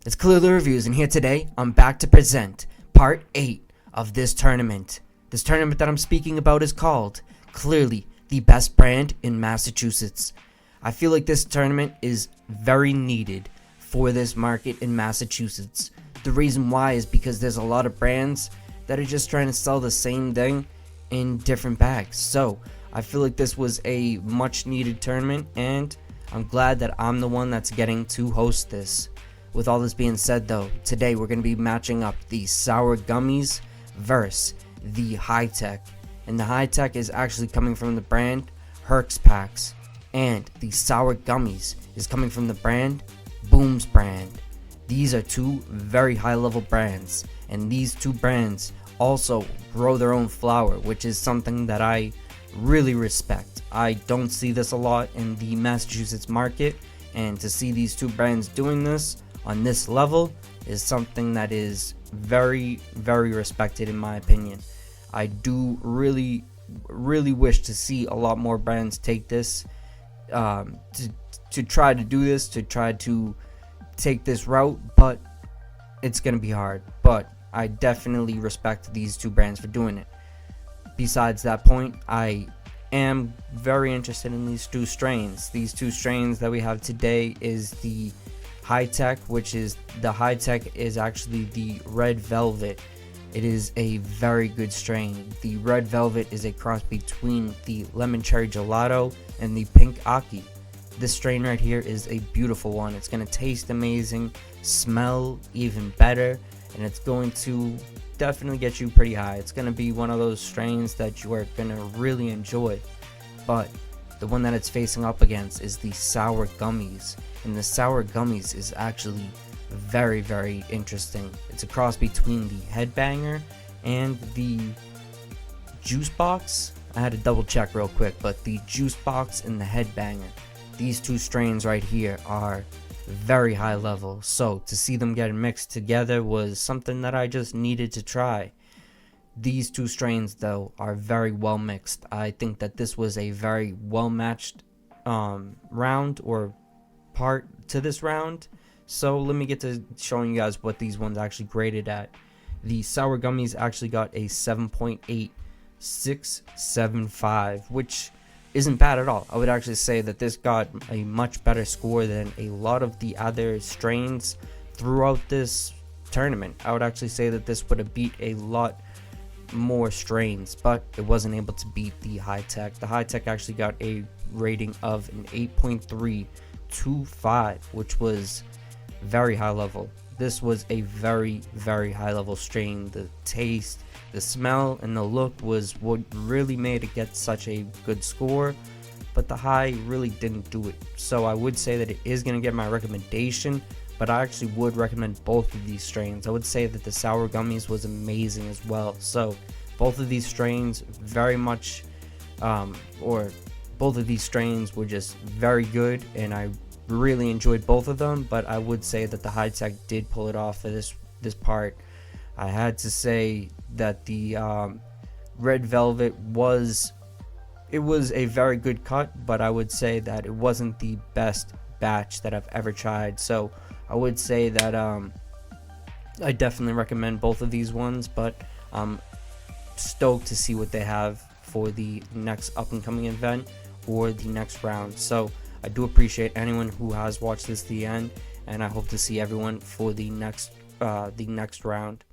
It's Clearly Reviews, and here today I'm back to present part 8 of this tournament. This tournament that I'm speaking about is called Clearly the Best Brand in Massachusetts. I feel like this tournament is very needed for this market in Massachusetts. The reason why is because there's a lot of brands that are just trying to sell the same thing in different bags. So I feel like this was a much needed tournament, and I'm glad that I'm the one that's getting to host this. With all this being said though, today we're going to be matching up the Sour Gummies versus the High Tech. And the High Tech is actually coming from the brand Herx Packs. And the Sour Gummies is coming from the brand Boom's brand. These are two very high level brands. And these two brands also grow their own flower, which is something that I really respect. I don't see this a lot in the Massachusetts market. And to see these two brands doing this on this level is something that is very, very respected in my opinion. I do really wish to see a lot more brands take this to try to do this, to try to take this route, but it's gonna be hard. But I definitely respect these two brands for doing it. Besides that point, I am very interested in these two strains. These two strains that we have today is the High Tech, which is the High Tech is actually the Red Velvet. It is a very good strain. The Red Velvet is a cross between the Lemon Cherry Gelato and the Pink Aki. This strain right here is a beautiful one. It's going to taste amazing, smell even better, and it's going to definitely get you pretty high. It's going to be one of those strains that you are going to really enjoy. But the one that it's facing up against is the Sour Gummies. And the Sour Gummies is actually very, very interesting. It's a cross between the Headbanger and the Juice Box. I had to double check real quick, but the Juice Box and the Headbanger, these two strains right here are very high level. So to see them get mixed together was something that I just needed to try. These two strains though are very well mixed. I think that this was a very well matched round or part to this round. So let me get to showing you guys what these ones actually graded at. The Sour Gummies actually got a 7.8675, which isn't bad at all. I would actually say that this got a much better score than a lot of the other strains throughout this tournament. I would actually say that this would have beat a lot more strains, but it wasn't able to beat the High Tech. The High Tech actually got a rating of an 8.325, which was very high level. This was a very, very high level strain. The taste, the smell, and the look was what really made it get such a good score, but the high really didn't do it. So I would say that it is going to get my recommendation, but I actually would recommend both of these strains. I would say that the Sour Gummies was amazing as well. So both of these strains very much both of these strains were just very good, and I really enjoyed both of them. But I would say that the High Tech did pull it off for this part. I had to say that the Red Velvet was a very good cut, but I would say that it wasn't the best batch that I've ever tried. So I would say that I definitely recommend both of these ones, but I'm stoked to see what they have for the next up and coming event or the next round. So I do appreciate anyone who has watched this to the end, and I hope to see everyone for the next round.